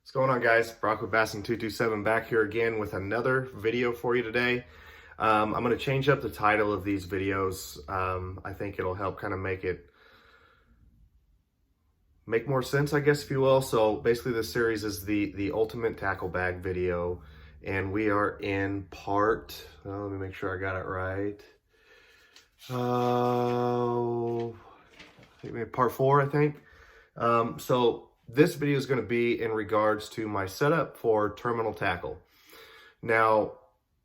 What's going on, guys? Brock with Bassin227 back here again with another video for you today. I'm going to change up the title of these videos. I think it'll help kind of make more sense, I guess, if you will. So basically this series is the ultimate tackle bag video, and we are in let me make sure I got it right. Part 4, I think. So this video is going to be in regards to my setup for terminal tackle. Now,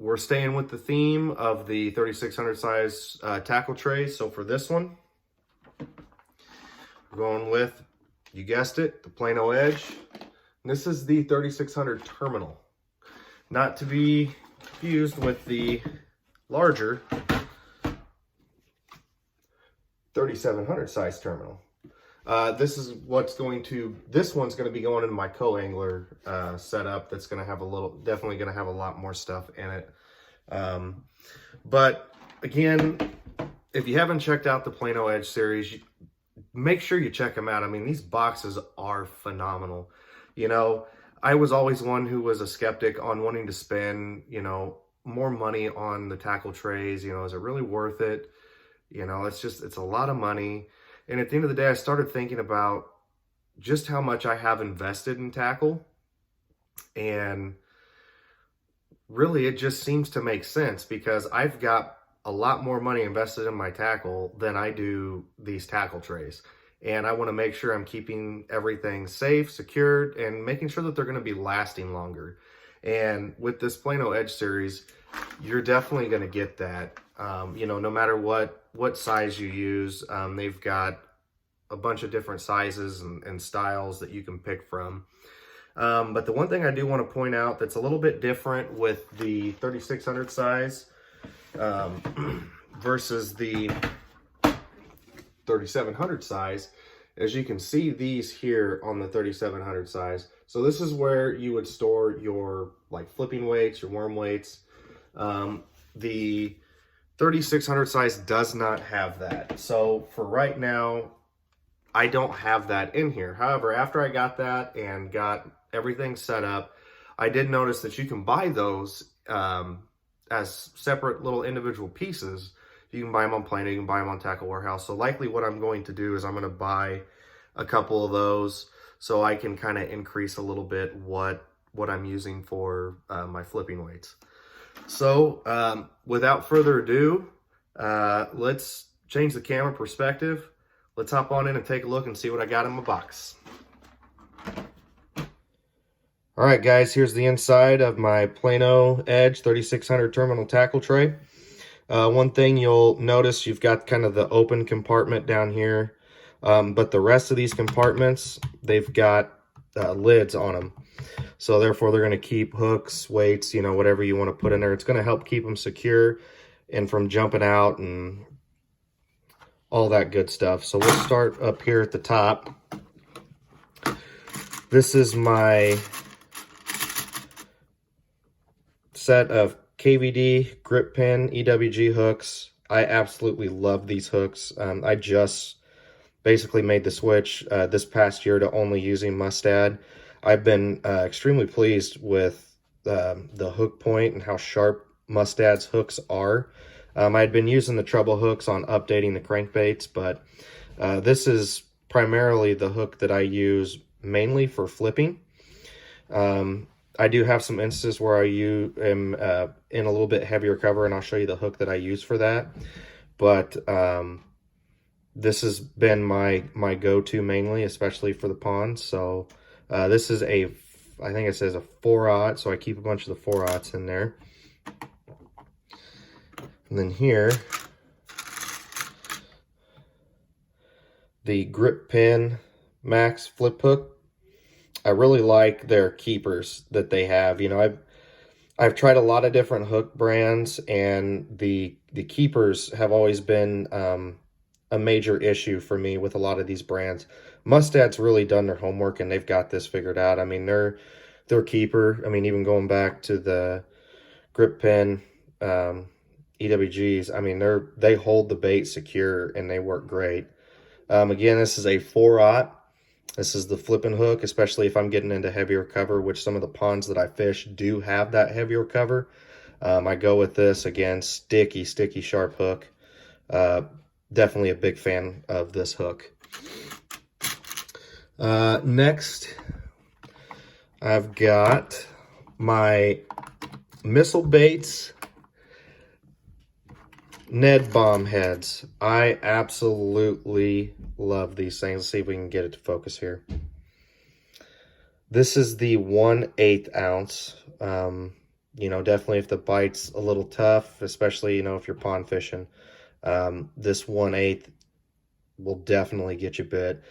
we're staying with the theme of the 3600 size tackle trays. So for this one, we're going with, you guessed it, the Plano Edge. And this is the 3600 terminal. Not to be confused with the larger 3700 size terminal. This one's going to be going into my co-angler setup. That's going to have definitely going to have a lot more stuff in it. But again, if you haven't checked out the Plano Edge series, make sure you check them out. I mean, these boxes are phenomenal. You know, I was always one who was a skeptic on wanting to spend, more money on the tackle trays. Is it really worth it? It's a lot of money. And at the end of the day, I started thinking about just how much I have invested in tackle. And really, it just seems to make sense because I've got a lot more money invested in my tackle than I do these tackle trays. And I want to make sure I'm keeping everything safe, secured, and making sure that they're going to be lasting longer. And with this Plano Edge series, you're definitely going to get that. No matter what size you use, they've got a bunch of different sizes and styles that you can pick from. But the one thing I do want to point out that's a little bit different with the 3600 size versus the 3700 size, as you can see these here on the 3700 size. So this is where you would store your flipping weights, your worm weights. The 3600 size does not have that. So for right now, I don't have that in here. However, after I got that and got everything set up, I did notice that you can buy those as separate little individual pieces. You can buy them on Plano, you can buy them on Tackle Warehouse. So likely what I'm going to do is I'm going to buy a couple of those so I can kind of increase a little bit what I'm using for my flipping weights. So without further ado, let's change the camera perspective. Let's hop on in and take a look and see what I got in my box. All right, guys, here's the inside of my Plano Edge 3600 terminal tackle tray. One thing you'll notice, you've got kind of the open compartment down here, but the rest of these compartments, they've got lids on them. So therefore, they're going to keep hooks, weights, whatever you want to put in there. It's going to help keep them secure and from jumping out and all that good stuff. So we'll start up here at the top. This is my set of KVD grip pin EWG hooks. I absolutely love these hooks. I just basically made the switch this past year to only using Mustad. I've been extremely pleased with the hook point and how sharp Mustad's hooks are. I had been using the treble hooks on updating the crankbaits, but this is primarily the hook that I use mainly for flipping. I do have some instances where I am in a little bit heavier cover, and I'll show you the hook that I use for that. But this has been my go-to mainly, especially for the ponds. So this is I think it says a 4/0, so I keep a bunch of the 4/0s in there. And then here, the grip pin max flip hook. I really like their keepers that they have. I've tried a lot of different hook brands, and the keepers have always been a major issue for me with a lot of these brands. Mustad's really done their homework, and they've got this figured out. I mean, their keeper, I mean, even going back to the grip pin EWGs, I mean, they hold the bait secure and they work great. Again, this is a 4/0. This is the flipping hook, especially if I'm getting into heavier cover, which some of the ponds that I fish do have that heavier cover. I go with this. Again, sticky sharp hook. Definitely a big fan of this hook. Next, I've got my Missile Baits Ned Bomb heads. I absolutely love these things. Let's see if we can get it to focus here. This is the 1/8 ounce. You know, definitely if the bite's a little tough, especially, you know, if you're pond fishing, this 1/8 will definitely get you bit.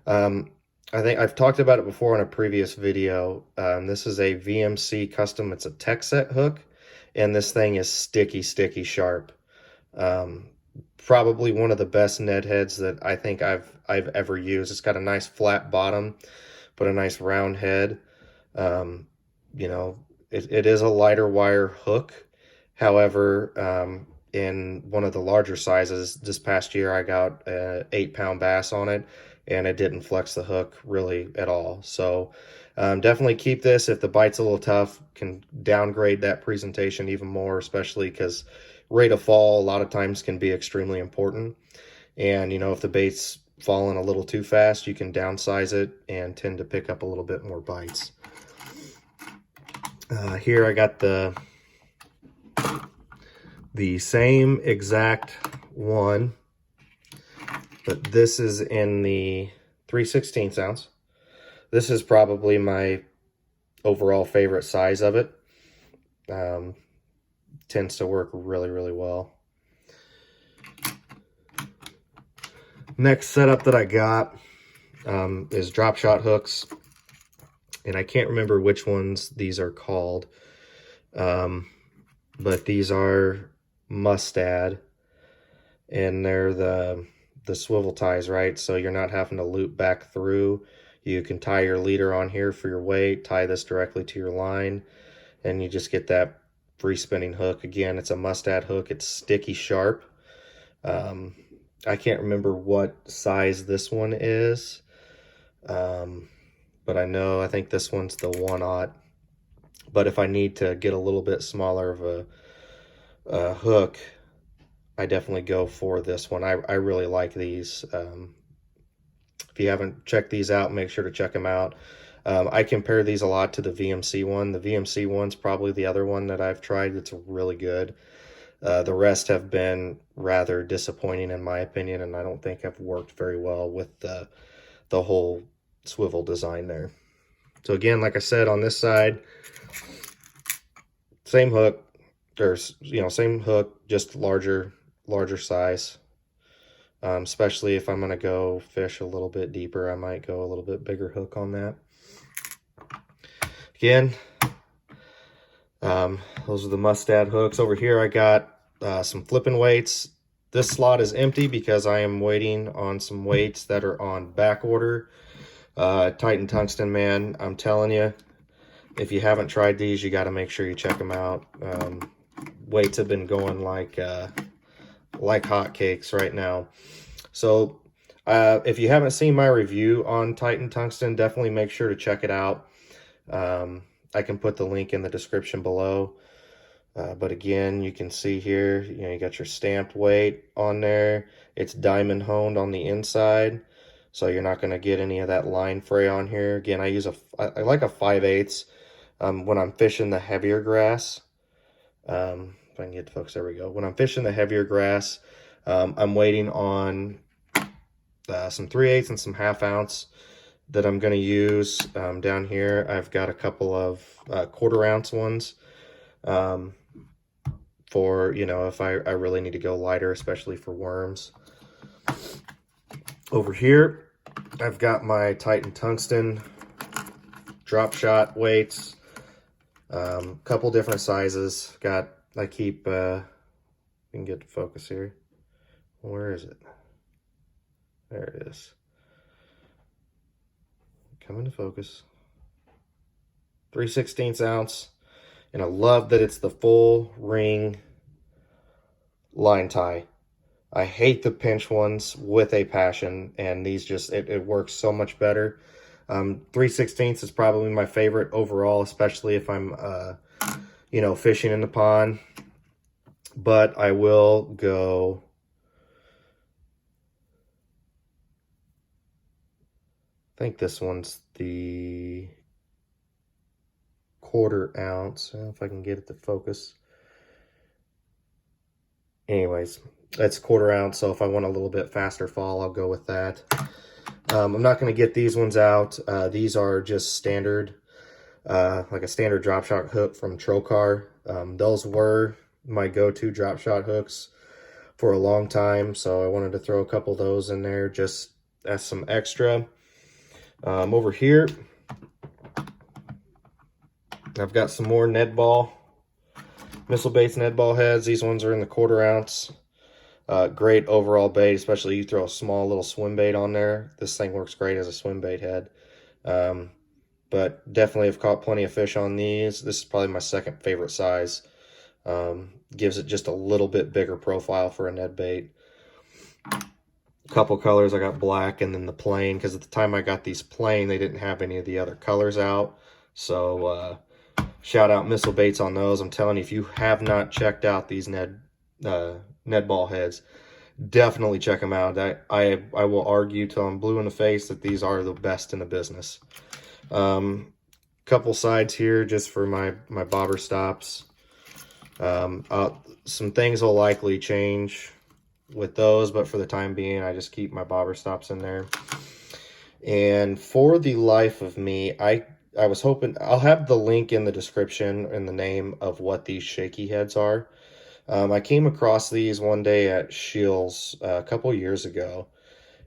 I think I've talked about it before in a previous video. This is a VMC custom. It's a tech set hook, and this thing is sticky sharp. Probably one of the best Ned heads that I think I've ever used. It's got a nice flat bottom, but a nice round head. You know, it is a lighter wire hook. However, in one of the larger sizes this past year, I got an 8-pound bass on it, and it didn't flex the hook really at all. So definitely keep this. If the bite's a little tough, can downgrade that presentation even more, especially because rate of fall a lot of times can be extremely important. And, you know, if the bait's falling a little too fast, you can downsize it and tend to pick up a little bit more bites. Here I got the same exact one, but this is in the 3/16 ounce. This is probably my overall favorite size of it. Tends to work really well. Next setup that I got is drop shot hooks, and I can't remember which ones these are called, but these are Mustad, and they're the swivel ties, right? So you're not having to loop back through. You can tie your leader on here for your weight, tie this directly to your line, and you just get that free spinning hook. Again, it's a Mustad hook. It's sticky sharp. I can't remember what size this one is, but I think this one's the 1/0. But if I need to get a little bit smaller of a hook, I definitely go for this one. I really like these. If you haven't checked these out, make sure to check them out. I compare these a lot to the VMC one. The VMC one's probably the other one that I've tried that's really good. The rest have been rather disappointing in my opinion, and I don't think have worked very well with the whole swivel design there. So again, like I said, on this side, same hook, or you know, same hook, just larger size. Especially if I'm going to go fish a little bit deeper, I might go a little bit bigger hook on that. Again, those are the Mustad hooks. Over here I got some flipping weights. This slot is empty because I am waiting on some weights that are on back order. Titan Tungsten, man, I'm telling you, if you haven't tried these, you got to make sure you check them out. Weights have been going like hotcakes right now. So if you haven't seen my review on Titan Tungsten, definitely make sure to check it out. I can put the link in the description below. But again, you can see here, you know, you got your stamped weight on there. It's diamond honed on the inside, so you're not going to get any of that line fray on here. Again, I like a 5/8 when I'm fishing the heavier grass. If I can get the focus, there we go. When I'm fishing the heavier grass, I'm waiting on some 3/8 and some 1/2 ounce that I'm going to use. Down here, I've got a couple of 1/4 ounce ones. For, you know, if I really need to go lighter, especially for worms. Over here, I've got my Titan Tungsten drop shot weights. Couple different sizes. I keep, you can get the focus here. Where is it? There it is. Coming to focus. 3/16 ounce. And I love that it's the full ring line tie. I hate the pinch ones with a passion, and these just, it works so much better. 3/16 is probably my favorite overall, especially if I'm, you know, fishing in the pond. But I will go, I think this one's the 1/4 ounce. I don't know if I can get it to focus. Anyways, that's 1/4 ounce, so if I want a little bit faster fall, I'll go with that. I'm not going to get these ones out. These are just standard, like a standard drop shot hook from Trocar. Those were my go-to drop shot hooks for a long time, so I wanted to throw a couple of those in there just as some extra. Over here, I've got some more Ned Ball, missile baits Ned Ball heads. These ones are in the 1/4 ounce. Great overall bait, especially you throw a small little swim bait on there. This thing works great as a swim bait head. But definitely have caught plenty of fish on these. This is probably my second favorite size. Gives it just a little bit bigger profile for a Ned bait. Couple colors, I got black and then the plain, because at the time I got these plain, they didn't have any of the other colors out. So shout out Missile Baits on those. I'm telling you, if you have not checked out these Ned Ball heads, definitely check them out. I will argue till I'm blue in the face that these are the best in the business. Couple sides here just for my bobber stops. Some things will likely change with those, but for the time being, I just keep my bobber stops in there. And for the life of me, I was hoping, I'll have the link in the description and the name of what these shaky heads are. I came across these one day at Shields a couple years ago,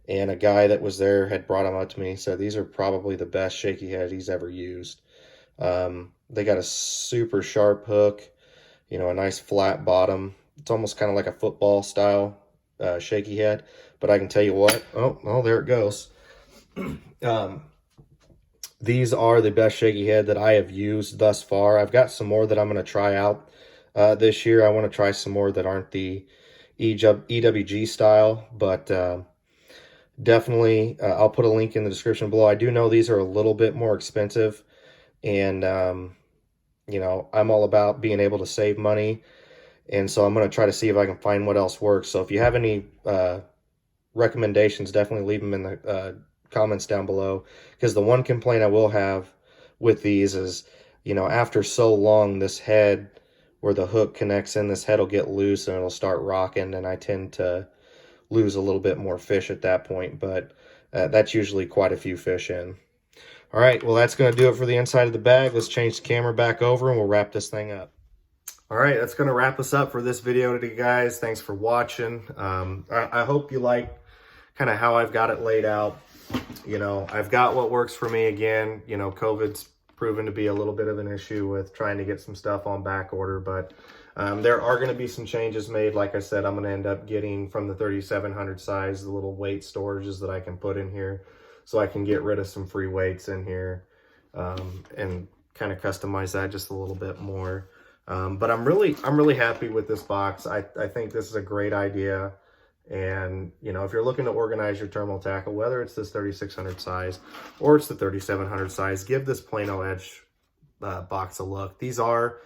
and a guy that was there had brought them up to me. He said these are probably the best shaky head he's ever used. They got a super sharp hook, you know, a nice flat bottom. It's almost kind of like a football style shaky head, but I can tell you what, oh, there it goes. These are the best shaky head that I have used thus far. I've got some more that I'm going to try out this year. I want to try some more that aren't the EWG style, but definitely I'll put a link in the description below. I do know these are a little bit more expensive, and you know, I'm all about being able to save money, and so I'm going to try to see if I can find what else works. So if you have any recommendations, definitely leave them in the comments down below, because the one complaint I will have with these is, you know, after so long, this head where the hook connects in, this head will get loose and it'll start rocking, and I tend to lose a little bit more fish at that point, but that's usually quite a few fish in. All right, well, that's going to do it for the inside of the bag. Let's change the camera back over and we'll wrap this thing up. All right, that's going to wrap us up for this video today, guys. Thanks for watching. I hope you like kind of how I've got it laid out. You know, I've got what works for me. Again, you know, COVID's proven to be a little bit of an issue with trying to get some stuff on back order, but there are going to be some changes made. Like I said, I'm going to end up getting from the 3700 size, the little weight storages that I can put in here, so I can get rid of some free weights in here and kind of customize that just a little bit more. But I'm really happy with this box. I think this is a great idea. And, you know, if you're looking to organize your terminal tackle, whether it's this 3600 size or it's the 3700 size, give this Plano Edge box a look. These are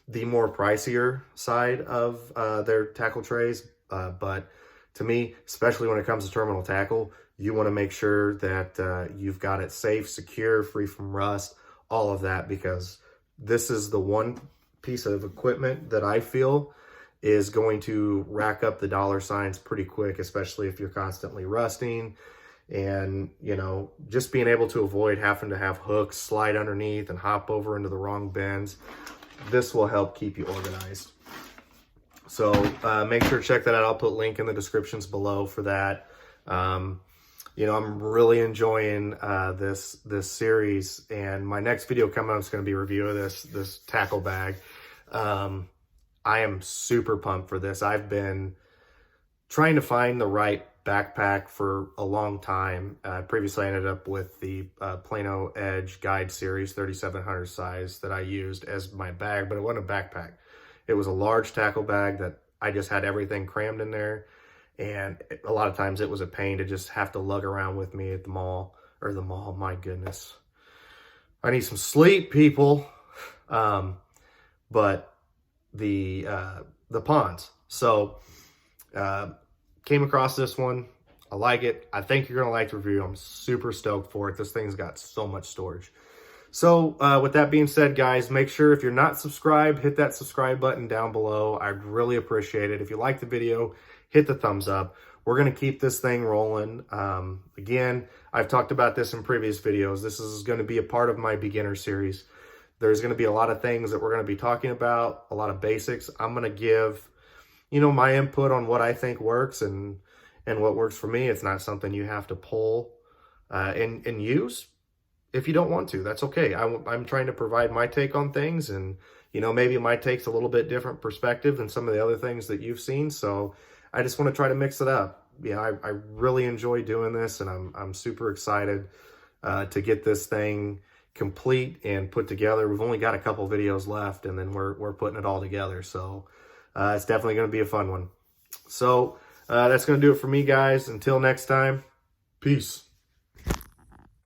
the more pricier side of their tackle trays, but to me, especially when it comes to terminal tackle, you want to make sure that you've got it safe, secure, free from rust, all of that, because this is the one piece of equipment that I feel is going to rack up the dollar signs pretty quick, especially if you're constantly rusting. And, you know, just being able to avoid having to have hooks slide underneath and hop over into the wrong bends, this will help keep you organized. So make sure to check that out. I'll put a link in the descriptions below for that. You know, I'm really enjoying this series, and my next video coming up is going to be a review of this tackle bag. I am super pumped for this. I've been trying to find the right backpack for a long time. Previously, I ended up with the Plano Edge Guide Series 3700 size that I used as my bag, but it wasn't a backpack. It was a large tackle bag that I just had everything crammed in there. And a lot of times it was a pain to just have to lug around with me at the mall, my goodness. I need some sleep, people. But the ponds. So came across this one. I like it. I think you're gonna like the review. I'm super stoked for it. This thing's got so much storage. So with that being said, guys, make sure if you're not subscribed, hit that subscribe button down below. I'd really appreciate it. If you like the video, hit the thumbs up. We're going to keep this thing rolling. Again, I've talked about this in previous videos. This is going to be a part of my beginner series. There's going to be a lot of things that we're going to be talking about, a lot of basics. I'm going to give, you know, my input on what I think works and what works for me. It's not something you have to pull and use. If you don't want to, that's okay. I'm trying to provide my take on things, and, you know, maybe my take's a little bit different perspective than some of the other things that you've seen. So I just want to try to mix it up. You know, I really enjoy doing this, and I'm super excited to get this thing complete and put together. We've only got a couple videos left, and then we're putting it all together. So it's definitely going to be a fun one. So that's going to do it for me, guys. Until next time, peace.